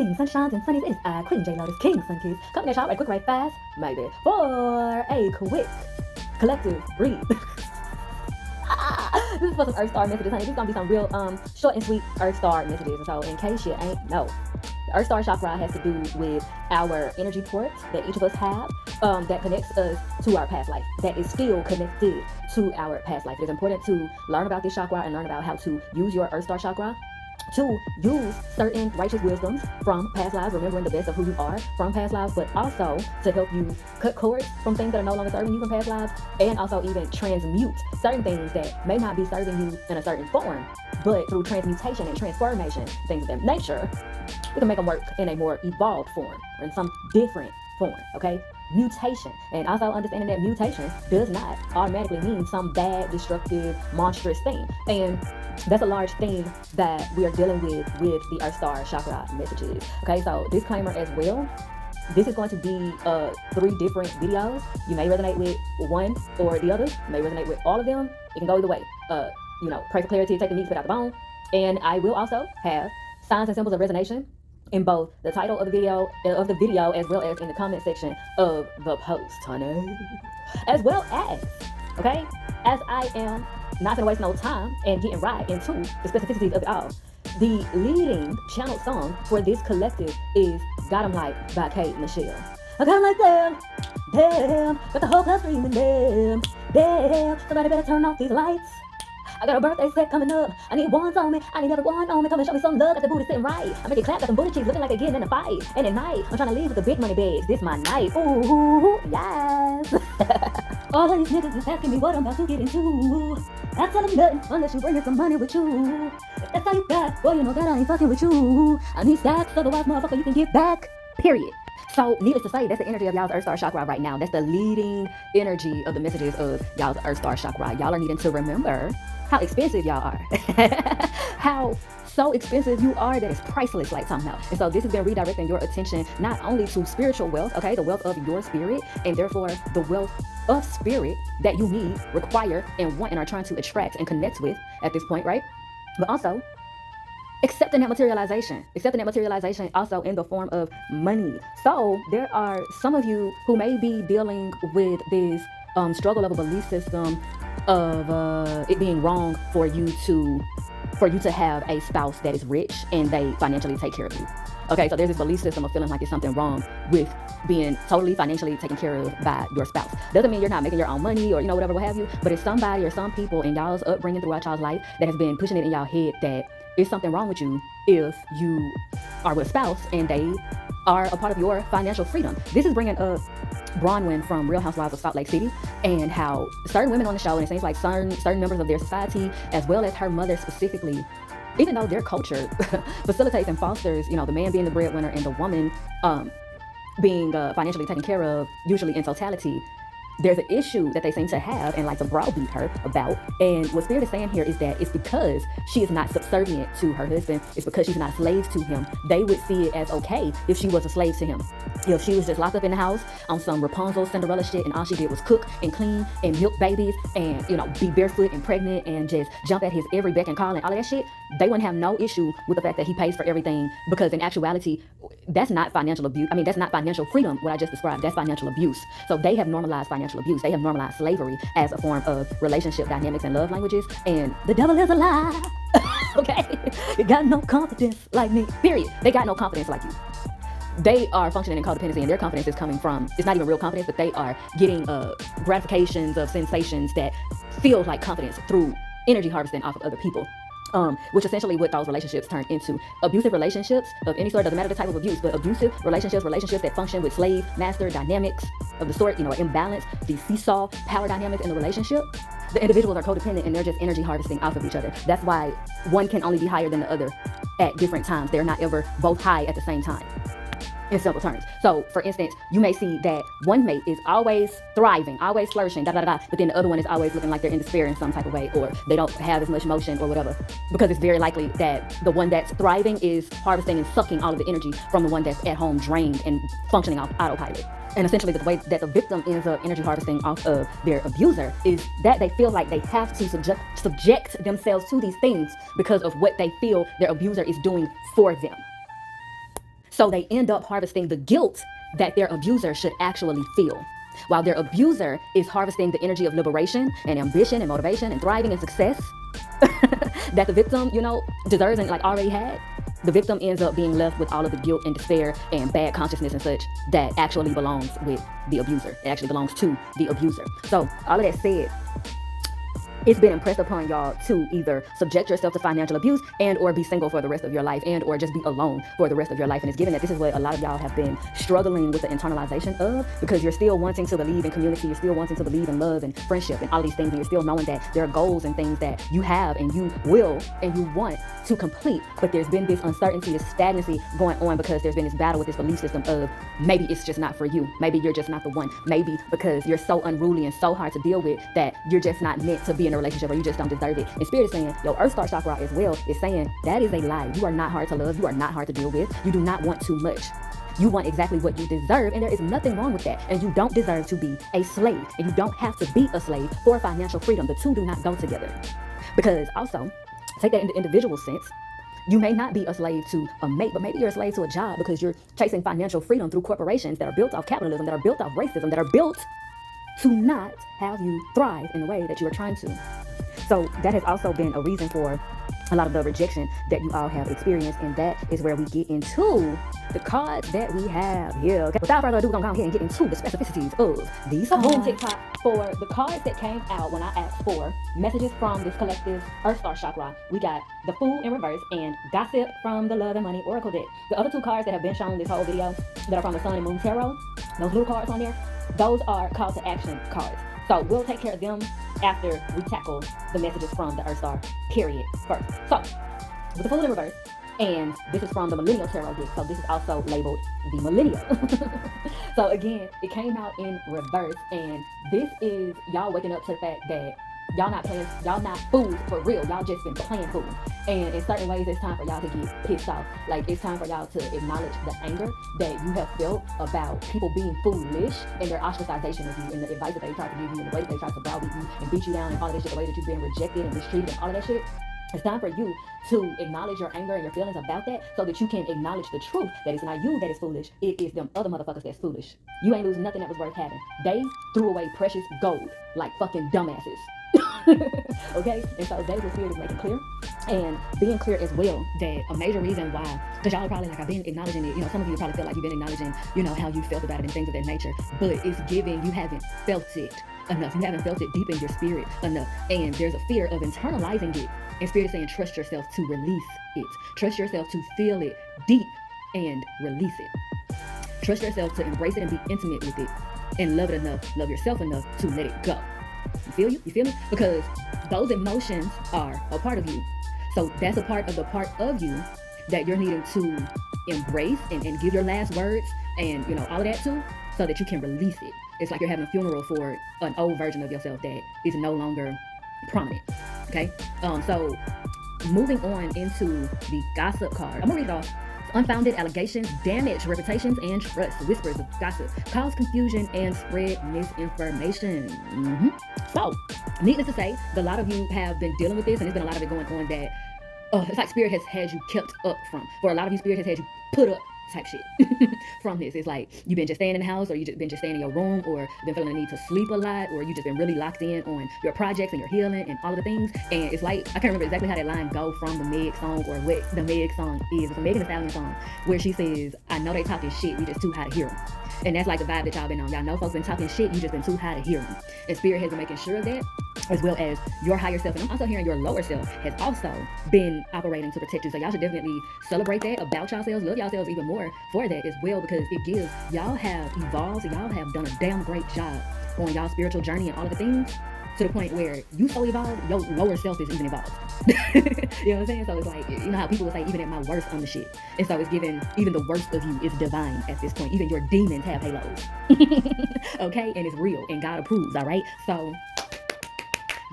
King Sunshines and Sunnies. It is I, Queen J Lotus, King Sun Kids, coming at y'all right quick, right fast, maybe, for a quick collective read. This is for some Earth Star messages, honey. This is gonna be some real short and sweet Earth Star messages. And so, in case you ain't know, the Earth Star chakra has to do with our energy ports that each of us have that connects us to our past life, that is still connected to our past life. It is important to learn about this chakra and learn about how to use your Earth Star chakra to use certain righteous wisdoms from past lives, remembering the best of who you are from past lives, but also to help you cut cords from things that are no longer serving you from past lives, and also even transmute certain things that may not be serving you in a certain form, but through transmutation and transformation, things of that nature, we can make them work in a more evolved form or in some different form, okay? Mutation. And also understanding that mutation does not automatically mean some bad, destructive, monstrous thing. And that's a large theme that we are dealing with the Earth Star chakra messages. Okay, so disclaimer as well. This is going to be 3 different videos. You may resonate with one or the other. You may resonate with all of them. It can go either way. Pray for clarity, take the meat, spit out the bone. And I will also have signs and symbols of resonation in both the title of the video as well as in the comment section of the post, honey. As well as, okay, as I am not gonna waste no time and getting right into the specificities of it all. The leading channel song for this collective is Got 'Em Like by Kate Michelle. I got 'em like them, damn, got the whole class screaming damn, somebody better turn off these lights. I got a birthday set coming up. I need ones on me. I need another one on me. Come and show me some love. Got the booty sitting right. I make it clap. Got them booty cheeks looking like they're getting in a fight. And at night, I'm trying to leave with the big money bags. This my night. Ooh, yes. All of these niggas is asking me what I'm about to get into. I tell them nothing unless you bringing some money with you. If that's all you got, well, you know that I ain't fucking with you. I need stacks, otherwise, motherfucker, you can get back. Period. So, needless to say, that's the energy of y'all's Earth Star chakra right now. That's the leading energy of the messages of y'all's Earth Star chakra. Y'all are needing to remember how expensive y'all are. How so expensive you are that it's priceless, like somehow. And so this has been redirecting your attention not only to spiritual wealth, okay, the wealth of your spirit, and therefore the wealth of spirit that you need, require, and want, and are trying to attract and connect with at this point, right? But also accepting that materialization also in the form of money. So there are some of you who may be dealing with this struggle of a belief system of it being wrong for you to have a spouse that is rich and they financially take care of you. Okay, so there's this belief system of feeling like there's something wrong with being totally financially taken care of by your spouse. Doesn't mean you're not making your own money or whatever, what have you, but it's somebody or some people in y'all's upbringing throughout y'all's life that has been pushing it in y'all head that there's something wrong with you if you are with a spouse and they are a part of your financial freedom. This is bringing up Bronwyn from Real Housewives of Salt Lake City, and how certain women on the show, and it seems like certain members of their society, as well as her mother specifically, even though their culture facilitates and fosters, the man being the breadwinner and the woman being financially taken care of, usually in totality, there's an issue that they seem to have and like to browbeat her about. And what Spirit is saying here is that it's because she is not subservient to her husband. It's because she's not a slave to him. They would see it as okay if she was a slave to him. If she was just locked up in the house on some Rapunzel, Cinderella shit, and all she did was cook and clean and milk babies and, be barefoot and pregnant and just jump at his every beck and call and all of that shit, they wouldn't have no issue with the fact that he pays for everything, because in actuality, that's not financial abuse. I mean, that's not financial freedom, what I just described. That's financial abuse. So they have normalized financial abuse. They have normalized slavery as a form of relationship dynamics and love languages. And the devil is a lie. Okay? You got no confidence like me. Period. They got no confidence like you. They are functioning in codependency, and their confidence is coming from, it's not even real confidence, but they are getting gratifications of sensations that feels like confidence through energy harvesting off of other people. Which essentially what those relationships turn into. Abusive relationships of any sort, doesn't matter the type of abuse, but abusive relationships that function with slave master dynamics of the sort, imbalance, the seesaw power dynamics in the relationship. The individuals are codependent and they're just energy harvesting off of each other. That's why one can only be higher than the other at different times. They're not ever both high at the same time, in simple terms. So, for instance, you may see that one mate is always thriving, always flourishing, but then the other one is always looking like they're in despair in some type of way, or they don't have as much motion or whatever, because it's very likely that the one that's thriving is harvesting and sucking all of the energy from the one that's at home drained and functioning off autopilot. And essentially the way that the victim ends up energy harvesting off of their abuser is that they feel like they have to subject themselves to these things because of what they feel their abuser is doing for them. So they end up harvesting the guilt that their abuser should actually feel. While their abuser is harvesting the energy of liberation and ambition and motivation and thriving and success that the victim, deserves and like already had, the victim ends up being left with all of the guilt and despair and bad consciousness and such that actually belongs with the abuser. It actually belongs to the abuser. So all of that said, it's been impressed upon y'all to either subject yourself to financial abuse and or be single for the rest of your life and or just be alone for the rest of your life. And it's given that this is what a lot of y'all have been struggling with the internalization of, because you're still wanting to believe in community, you're still wanting to believe in love and friendship and all these things, and you're still knowing that there are goals and things that you have and you will and you want to complete, but there's been this uncertainty, this stagnancy going on because there's been this battle with this belief system of maybe it's just not for you, maybe you're just not the one, maybe because you're so unruly and so hard to deal with that you're just not meant to be in a relationship or you just don't deserve it. And Spirit is saying, your Earth Star Chakra as well is saying that is a lie. You are not hard to love, you are not hard to deal with, you do not want too much. You want exactly what you deserve, and there is nothing wrong with that. And you don't deserve to be a slave, and you don't have to be a slave for financial freedom. The two do not go together. Because also, take that in the individual sense, you may not be a slave to a mate, but maybe you're a slave to a job because you're chasing financial freedom through corporations that are built off capitalism, that are built off racism, that are built to not have you thrive in the way that you are trying to. So that has also been a reason for a lot of the rejection that you all have experienced, and that is where we get into the cards that we have here. Okay? Without further ado, we're gonna go ahead and get into the specificities of these cards. On TikTok, for the cards that came out when I asked for messages from this collective Earth Star Chakra, we got the Fool in reverse and Gossip from the Love and Money Oracle deck. The other two cards that have been shown this whole video that are from the Sun and Moon Tarot, those little cards on there, those are call to action cards. So we'll take care of them after we tackle the messages from the Earth Star, period, first. So, with the Fool in reverse, and this is from the Millennial Tarot deck, so this is also labeled the Millennial. So again, it came out in reverse, and this is y'all waking up to the fact that y'all not playing, y'all not fools for real. Y'all just been playing fools. And in certain ways, it's time for y'all to get pissed off. Like, it's time for y'all to acknowledge the anger that you have felt about people being foolish and their ostracization of you and the advice that they try to give you and the way that they try to browbeat you and beat you down and all of this shit, the way that you've been rejected and mistreated and all of that shit. It's time for you to acknowledge your anger and your feelings about that so that you can acknowledge the truth that it's not you that is foolish. It is them other motherfuckers that's foolish. You ain't losing nothing that was worth having. They threw away precious gold like fucking dumbasses. Okay, and so that is what Spirit is making clear, and being clear as well that a major reason why, because y'all are probably like, I've been acknowledging it, some of you probably feel like you've been acknowledging, how you felt about it and things of that nature, but it's given, you haven't felt it enough, you haven't felt it deep in your spirit enough, and there's a fear of internalizing it, and Spirit is saying trust yourself to release it, trust yourself to feel it deep and release it, trust yourself to embrace it and be intimate with it, and love it enough, love yourself enough to let it go. You feel me? Because those emotions are a part of you. So that's a part of you that you're needing to embrace and give your last words and, all of that to, so that you can release it. It's like you're having a funeral for an old version of yourself that is no longer prominent. Okay? So moving on into the Gossip card. I'm gonna read it off. Unfounded allegations damage reputations and trust. Whispers of gossip cause confusion and spread misinformation. So, needless to say, a lot of you have been dealing with this, and there's been a lot of it going on that it's like Spirit has had you kept up from. For a lot of you, Spirit has had you put up type shit from this. It's like you've been just staying in the house, or you just been just staying in your room, or been feeling the need to sleep a lot, or you just been really locked in on your projects and your healing and all of the things. And it's like, I can't remember exactly how that line go from the Meg song, or what the Meg song is. It's a Megan Thee Stallion song where she says, I know they talking shit, we just too high to hear them. And that's like the vibe that y'all been on. Y'all know folks been talking shit, you just been too high to hear them. And Spirit has been making sure of that, as well as your higher self. And I'm also hearing your lower self has also been operating to protect you. So y'all should definitely celebrate that about yourselves, love yourselves even more for that as well, because it gives, y'all have evolved, y'all have done a damn great job on y'all spiritual journey and all of the things, to the point where you so evolved, your lower self is even evolved. You know what I'm saying? So it's like, how people will say, even at my worst, I'm the shit. And so it's given, even the worst of you is divine at this point. Even your demons have halos. Okay? And it's real, and God approves, all right? So,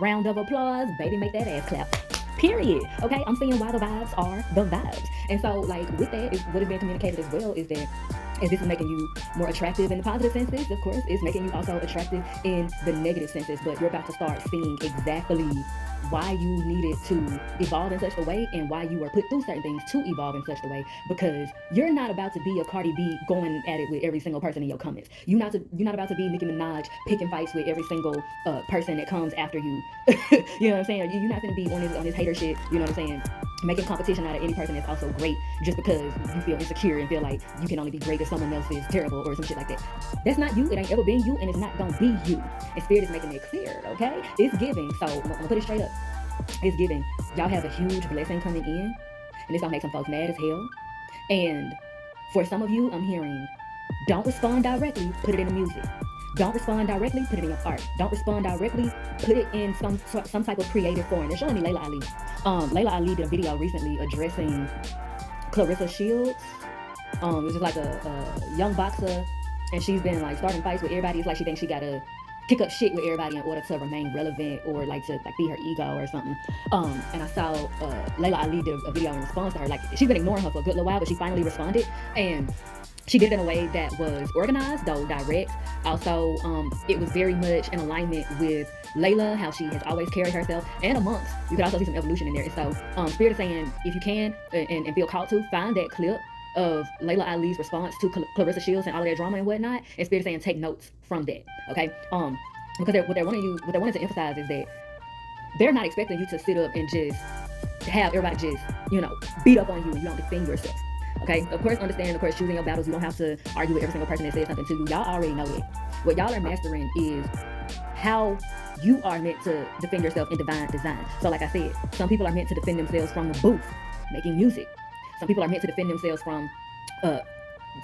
round of applause, baby, make that ass clap. Period. Okay? I'm seeing why the vibes are the vibes. And so, like, with that, what is being communicated as well is that, and this is making you more attractive in the positive senses, of course, it's making you also attractive in the negative senses, but you're about to start seeing exactly why you needed to evolve in such a way and why you were put through certain things to evolve in such a way, because you're not about to be a Cardi B going at it with every single person in your comments. You're not about to be Nicki Minaj picking fights with every single person that comes after you. You know what I'm saying? You're not going to be on this hater shit, you know what I'm saying? Making competition out of any person that's also great just because you feel insecure and feel like you can only be great if someone else is terrible or some shit like that. That's not you. It ain't ever been you, and it's not gonna be you. And Spirit is making it clear, okay? It's giving. So I'm gonna put it straight up. It's giving. Y'all have a huge blessing coming in, and it's gonna make some folks mad as hell. And for some of you, I'm hearing, don't respond directly, put it in the music. Don't respond directly, put it in your art. Don't respond directly, put it in some type of creative form. They're showing me Layla Ali. Layla Ali did a video recently addressing Clarissa Shields. It was just like a young boxer, and she's been like starting fights with everybody. It's like she thinks she gotta kick up shit with everybody in order to remain relevant or like to like feed her ego or something. And I saw Layla Ali did a video in response to her. Like, she's been ignoring her for a good little while, but she finally responded, and she did it in a way that was organized, though direct. Also, it was very much in alignment with Layla, how she has always carried herself, and amongst, you could also see some evolution in there. And so, Spirit is saying, if you can and feel called to, find that clip of Layla Ali's response to Clarissa Shields and all of their drama and whatnot, and Spirit is saying, take notes from that, okay? Because what they wanted to emphasize is that they're not expecting you to sit up and just have everybody just, beat up on you and you don't defend yourself. Okay, of course, choosing your battles. You don't have to argue with every single person that says something to you. Y'all already know it. What y'all are mastering is how you are meant to defend yourself in divine design. So like I said, some people are meant to defend themselves from the booth, making music. Some people are meant to defend themselves from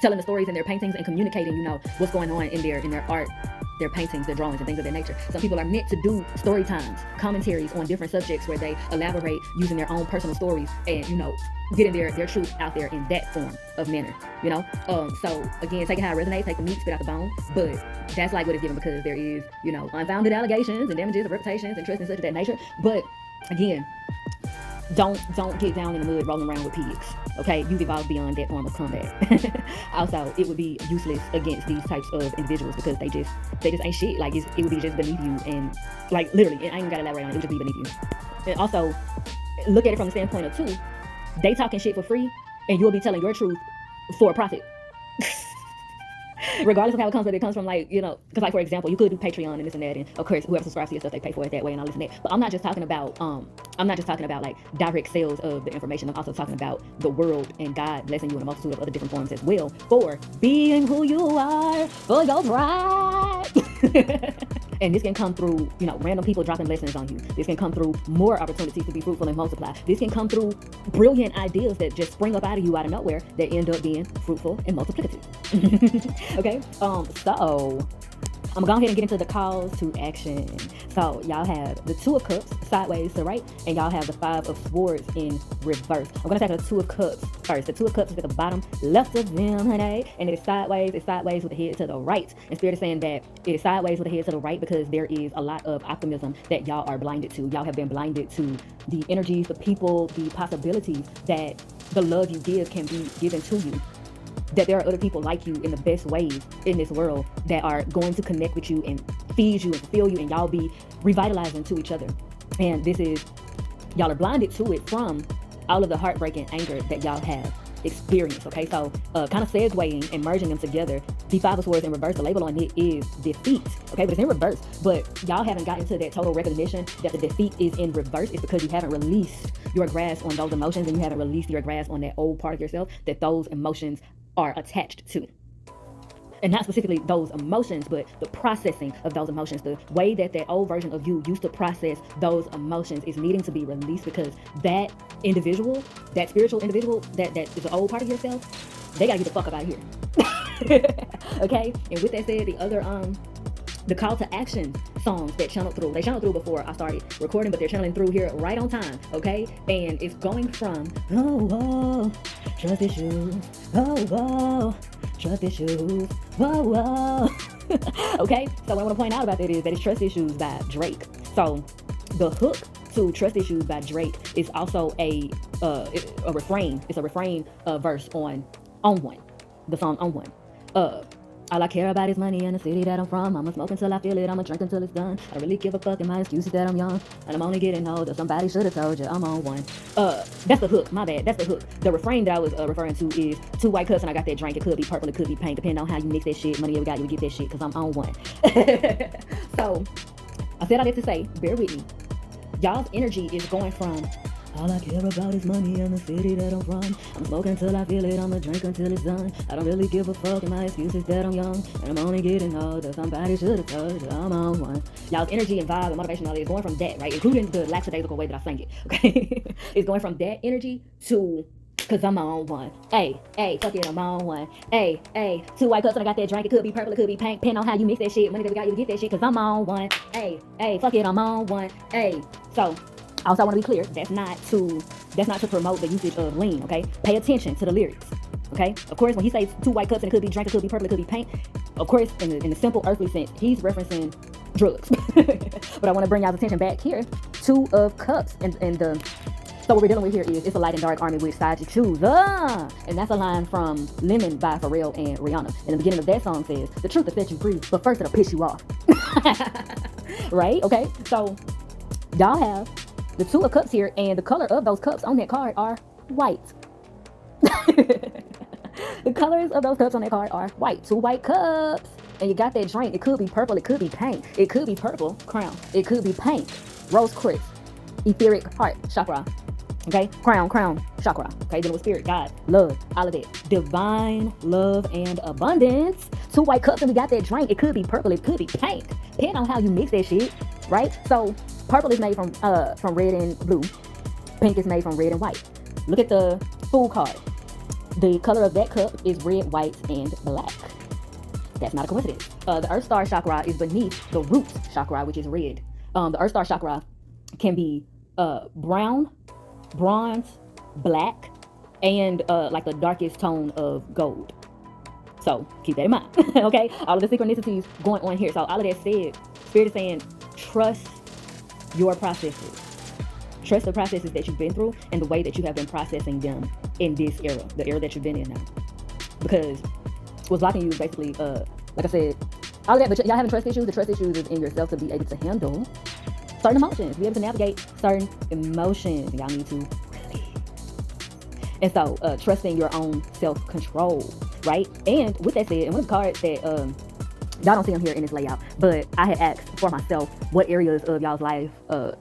telling the stories in their paintings and communicating, what's going on in their art, their paintings, their drawings, and things of that nature. Some people are meant to do story times, commentaries on different subjects where they elaborate using their own personal stories and, getting their truth out there in that form of manner, So again, take it how it resonates, take the meat, spit out the bone, but that's like what it's given, because there is, unfounded allegations and damages of reputations and trust and such of that nature. But again, don't get down in the mud rolling around with pigs, okay? You've evolved beyond that form of combat. Also, it would be useless against these types of individuals because they just ain't shit. Like, it would be just beneath you, and like literally, and I ain't even gotta elaborate on it, it would just be beneath you. And also, look at it from the standpoint of too, they talking shit for free, and you'll be telling your truth for a profit. Regardless of how it comes, whether it comes from because like, for example, you could do Patreon and this and that, and of course whoever subscribes to your stuff, they pay for it that way and all this and that. But I'm not just talking about like direct sales of the information. I'm also talking about the world and God blessing you in a multitude of other different forms as well for being who you are, for your pride. And this can come through, random people dropping lessons on you. This can come through more opportunities to be fruitful and multiply. This can come through brilliant ideas that just spring up out of you out of nowhere that end up being fruitful and multiplicative. Okay, so I'm gonna go ahead and get into the calls to action. So y'all have the Two of Cups sideways to right, and y'all have the Five of Swords in reverse. I'm gonna take the Two of Cups first. The Two of Cups is at the bottom left of them, honey, and it is sideways. It's sideways with the head to the right. And Spirit is saying that it is sideways with the head to the right because there is a lot of optimism that y'all are blinded to. Y'all have been blinded to the energies, the people, the possibilities that the love you give can be given to you. That there are other people like you in the best ways in this world that are going to connect with you and feed you and fulfill you, and y'all be revitalizing to each other. And this is, y'all are blinded to it from all of the heartbreak and anger that y'all have experienced. Okay, so kind of segueing and merging them together, the Five of Swords in reverse, the label on it is defeat. Okay, but it's in reverse, but y'all haven't gotten to that total recognition that the defeat is in reverse. It's because you haven't released your grasp on those emotions, and you haven't released your grasp on that old part of yourself that those emotions are attached to. And not specifically those emotions, but the processing of those emotions. The way that that old version of you used to process those emotions is needing to be released, because that individual, that spiritual individual, that is an old part of yourself, they gotta get the fuck up out of here. Okay? And with that said, the other the call to action songs that channeled through. They channeled through before I started recording, but they're channeling through here right on time, okay? And it's going from, trust issues, trust issues, okay? So what I want to point out about that is that it's Trust Issues by Drake. So the hook to Trust Issues by Drake is also a refrain. It's a refrain verse on One, the song On One. All I care about is money and the city that I'm from. I'ma smoke until I feel it, I'ma drink until it's done. I don't really give a fuck, and my excuse is that I'm young and I'm only getting older. Somebody should have told you I'm on one. That's the hook, my bad, that's the hook. The refrain that I was referring to is 2 white cups and I got that drink. It could be purple, it could be pink, depending on how you mix that shit. Money ever got you get that shit, cause I'm on one. So I said all that to say, bear with me. Y'all's energy is going from all I care about is money and the city that I'm from. I'm smoking till I feel it, I'ma drink until it's done. I don't really give a fuck, and my excuse is that I'm young and I'm only getting older. Somebody should have told you I'm on one. Y'all's energy and vibe and motivation is going from that, right? Including the lackadaisical way that I sang it, okay? It's going from that energy to, cause I'm on one. Hey, fuck it, I'm on one. Hey, 2 white cups and I got that drink. It could be purple, it could be pink, depending on how you mix that shit. Money that we got, you get that shit, cause I'm on one. Hey, fuck it, I'm on one. Hey, so also, I want to be clear, that's not to promote the usage of lean, okay? Pay attention to the lyrics, okay? Of course, when he says 2 white cups and it could be drink, it could be purple, it could be paint, of course, in the simple earthly sense, he's referencing drugs. But I want to bring y'all's attention back here, 2 of cups, so what we're dealing with here is, it's a light and dark army, which side you choose. And that's a line from Lemon by Pharrell and Rihanna. And the beginning of that song says, the truth will set you free, but first it'll piss you off. Right? Okay, so y'all have the 2 of cups here, and the color of those cups on that card are white. The colors of those cups on that card are white. 2 white cups, and you got that drink. It could be purple, it could be pink, it could be purple, crown, it could be pink, rose quartz, etheric heart, chakra, okay, crown, chakra, okay, dealing with spirit, God, love, all of that, divine love and abundance. 2 white cups, and we got that drink. It could be purple, it could be pink, depending on how you mix that shit, right? So purple is made from red and blue. Pink is made from red and white. Look at the Fool card. The color of that cup is red, white, and black. That's not a coincidence. The Earth Star Chakra is beneath the Root Chakra, which is red. The Earth Star Chakra can be brown, bronze, black, and like the darkest tone of gold. So keep that in mind, okay? All of the synchronicities going on here. So all of that said, Spirit is saying, trust your processes. Trust the processes that you've been through and the way that you have been processing them in this era, the era that you've been in now. Because what's blocking you is basically, like I said, all of that, but y'all having trust issues. The trust issues is in yourself to be able to handle certain emotions, be able to navigate certain emotions. Y'all need to release. And so, trusting your own self-control, right? And with that said, and one of the cards that, y'all don't see them here in this layout, but I had asked for myself, what areas of y'all's life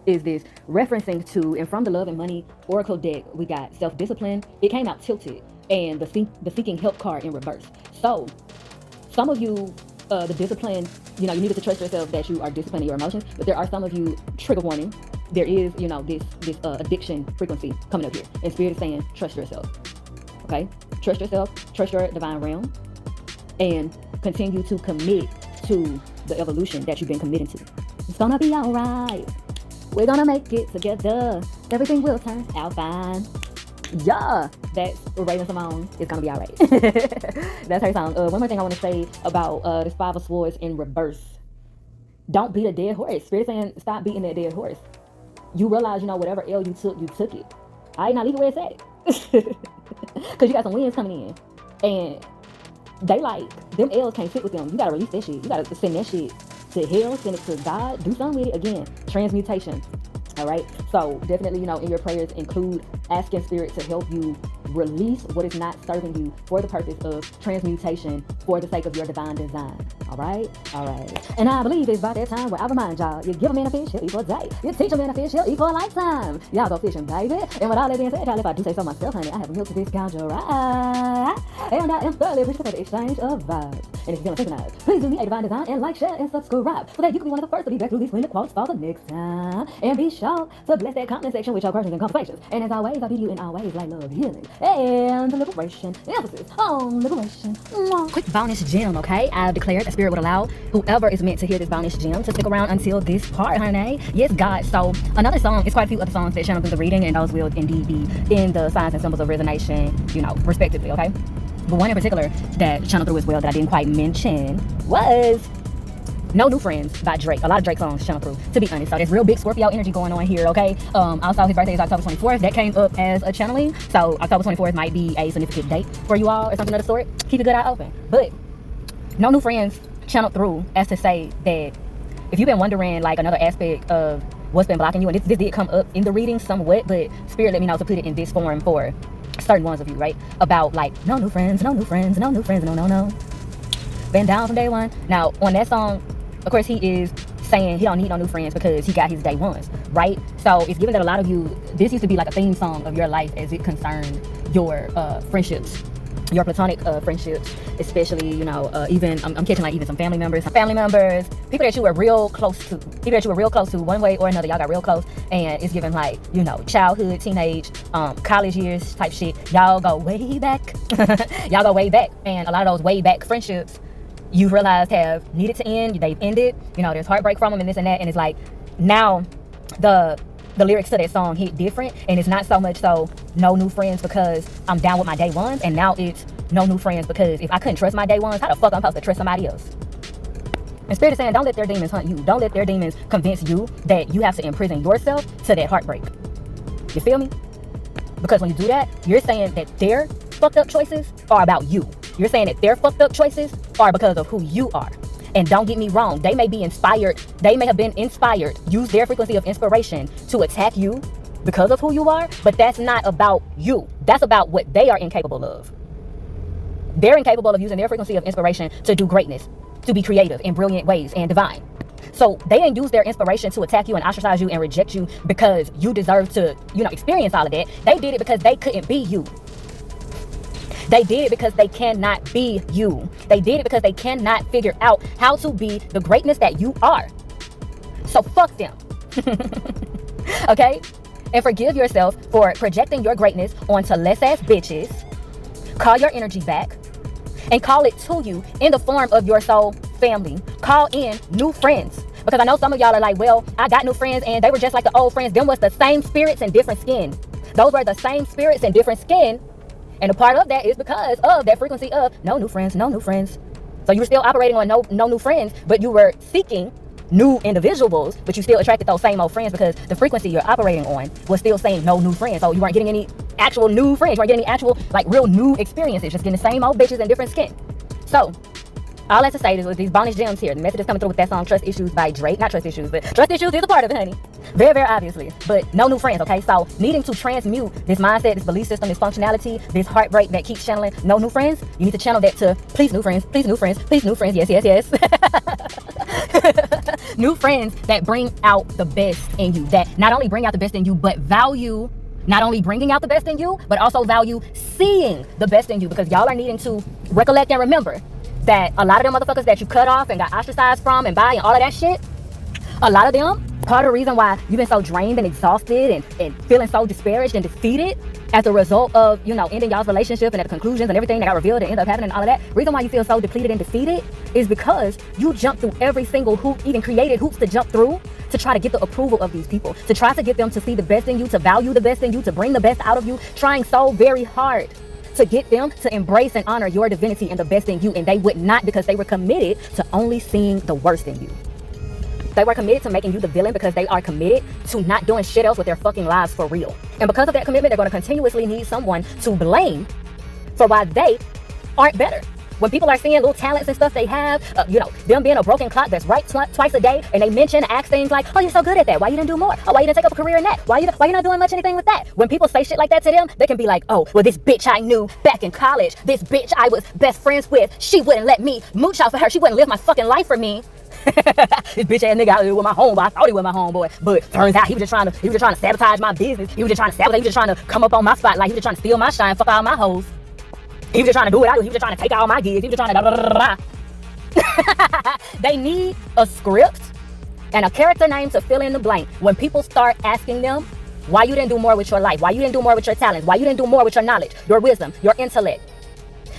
is this referencing to? And from the Love and Money Oracle deck, we got self-discipline. It came out tilted, and the Seeking Help card in reverse. So some of you, the discipline, you needed to trust yourself that you are disciplining your emotions, but there are some of you, trigger warning, there is, this addiction frequency coming up here. And Spirit is saying, trust yourself, okay? Trust yourself, trust your divine realm, and continue to commit to the evolution that you've been committing to. It's gonna be all right. We're gonna make it together. Everything will turn out fine. Yeah, that's Reyna Simone. It's gonna be all right. That's her song. One more thing I want to say about this 5 of Swords in reverse. Don't beat a dead horse. Spirit saying, stop beating that dead horse. You realize, whatever L you took it. All right, now leave it where it's at. Because you got some winds coming in. And they them L's can't fit with them. You gotta release that shit. You gotta send that shit to hell, send it to God, do something with it. Again, transmutation. All right. So definitely, in your prayers, include asking Spirit to help you release what is not serving you for the purpose of transmutation for the sake of your divine design. All right. And I believe it's about that time where I remind y'all, you give a man a fish, he'll eat for a day. You teach a man a fish, he'll eat for a lifetime. Y'all go fishing, baby. And with all that being said, y'all, if I do say so myself, honey, I have a milk to discount your ride. And I am thoroughly appreciative for the exchange of vibes. And if you're feeling synchronized, please do me a divine design and like, share, and subscribe so that you can be one of the first to be back to these winning quotes for the next time. And be sure to bless that comment section with your questions and conversations. And as always, I bid you in all ways like love, healing, and liberation. Emphasis on liberation. Quick bonus gem, okay? I've declared that Spirit would allow whoever is meant to hear this bonus gem to stick around until this part, honey. Yes, God. So another song, it's quite a few other songs that channel through the reading, and those will indeed be in the signs and symbols of resonation, respectively, okay? But one in particular that channeled through as well that I didn't quite mention was No New Friends by Drake. A lot of Drake songs channel through, to be honest. So there's real big Scorpio energy going on here, okay? Also, his birthday is October 24th. That came up as a channeling. So October 24th might be a significant date for you all or something of the sort. Keep a good eye open. But No New Friends channeled through as to say that if you've been wondering like another aspect of what's been blocking you, and this did come up in the reading somewhat, but Spirit let me know to put it in this form for certain ones of you, right? About like no new friends, no new friends, no new friends, no. Been down from day one. Now on that song, of course he is saying he don't need no new friends because he got his day ones, right? So it's given that a lot of you, this used to be like a theme song of your life as it concerned your friendships, your platonic friendships, especially, you know, even I'm catching like even some family members, people that you were real close to, one way or another. Y'all got real close, and it's given like, you know, childhood, teenage, college years type shit. Y'all go way back. And a lot of those way back friendships you've realized have needed to end. They've ended. You know, there's heartbreak from them and this and that, and it's like now the lyrics to that song hit different, and it's not so much so no new friends because I'm down with my day ones, and now it's no new friends because if I couldn't trust my day ones, how the fuck I'm supposed to trust somebody else? And Spirit is saying, don't let their demons hunt you. Don't let their demons convince you that you have to imprison yourself to that heartbreak. You feel me? Because when you do that, you're saying that their fucked up choices are about you. You're saying that their fucked up choices are because of who you are. And don't get me wrong, they may be inspired, they may have been inspired, use their frequency of inspiration to attack you because of who you are, but that's not about you. That's about what they are incapable of. They're incapable of using their frequency of inspiration to do greatness, to be creative in brilliant ways and divine. So they didn't use their inspiration to attack you and ostracize you and reject you because you deserve to, you know, experience all of that. They did it because they couldn't be you. They did it because they cannot be you. They did it because they cannot figure out how to be the greatness that you are. So fuck them. Okay? And forgive yourself for projecting your greatness onto less ass bitches. Call your energy back and call it to you in the form of your soul family. Call in new friends. Because I know some of y'all are like, well, I got new friends and they were just like the old friends. Them was the same spirits and different skin. Those were the same spirits and different skin. And a part of that is because of that frequency of no new friends, no new friends. So you were still operating on no new friends, but you were seeking new individuals, but you still attracted those same old friends because the frequency you're operating on was still saying no new friends. So you weren't getting any actual new friends. You weren't getting any actual, like, real new experiences. Just getting the same old bitches in different skin. So all that to say is with these bonus gems here, the message is coming through with that song Trust Issues by Drake. Not Trust Issues, but Trust Issues is a part of it, honey. Very, very obviously. But no new friends, okay? So needing to transmute this mindset, this belief system, this functionality, this heartbreak that keeps channeling no new friends, you need to channel that to please new friends, please new friends, please new friends, yes, yes, yes. New friends that bring out the best in you, that not only bring out the best in you, but value not only bringing out the best in you, but also value seeing the best in you, because y'all are needing to recollect and remember that a lot of them motherfuckers that you cut off and got ostracized from and by and all of that shit, a lot of them, part of the reason why you've been so drained and exhausted and feeling so disparaged and defeated as a result of, you know, ending y'all's relationship and at the conclusions and everything that got revealed and ended up happening and all of that, reason why you feel so depleted and defeated is because you jumped through every single hoop, even created hoops to jump through to try to get the approval of these people, to try to get them to see the best in you, to value the best in you, to bring the best out of you, trying so very hard to get them to embrace and honor your divinity and the best in you, and they would not, because they were committed to only seeing the worst in you. They were committed to making you the villain because they are committed to not doing shit else with their fucking lives for real. And because of that commitment, they're going to continuously need someone to blame for why they aren't better. When people are seeing little talents and stuff they have, you know, them being a broken clock that's right twice a day, and they ask things like, oh, you're so good at that. Why you didn't do more? Oh, why you didn't take up a career in that? Why you not doing much anything with that? When people say shit like that to them, they can be like, oh, well, this bitch I knew back in college, this bitch I was best friends with, she wouldn't let me mooch out for her. She wouldn't live my fucking life for me. This bitch ass nigga out here with my homeboy. I thought he was my homeboy, but turns out he was just trying to sabotage my business. He was just trying to come up on my spotlight. He was just trying to steal my shine, fuck all my hoes. He was just trying to do what I do. He was just trying to take all my gigs. He was just trying to They need a script and a character name to fill in the blank. When people start asking them why you didn't do more with your life, why you didn't do more with your talents, why you didn't do more with your knowledge, your wisdom, your intellect.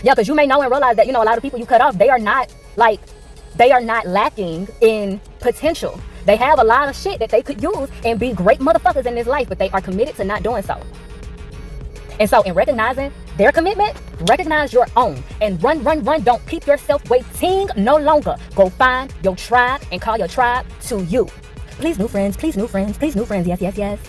Yeah, because you may know and realize that, you know, a lot of people you cut off, they are not lacking in potential. They have a lot of shit that they could use and be great motherfuckers in this life, but they are committed to not doing so. And so in recognizing their commitment, recognize your own and run. Don't keep yourself waiting no longer. Go find your tribe and call your tribe to you. Please new friends, please new friends, please new friends. Yes, yes, yes.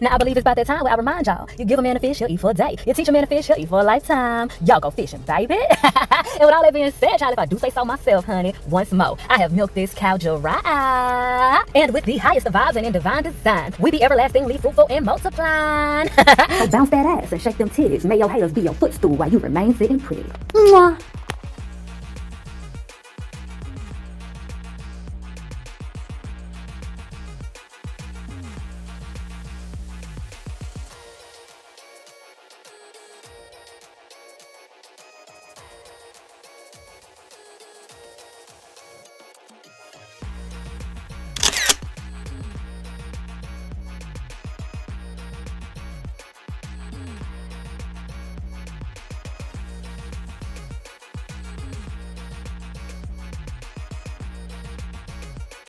Now I believe it's about that time where I remind y'all, you give a man a fish, he'll eat for a day. You teach a man a fish, he'll eat for a lifetime. Y'all go fishing, baby. And with all that being said, child, if I do say so myself, honey, once more, I have milked this cow dry. And with the highest of vibes and in divine design, we be everlastingly fruitful and multiplying. So bounce that ass and shake them titties. May your haters be your footstool while you remain sitting pretty. Mwah.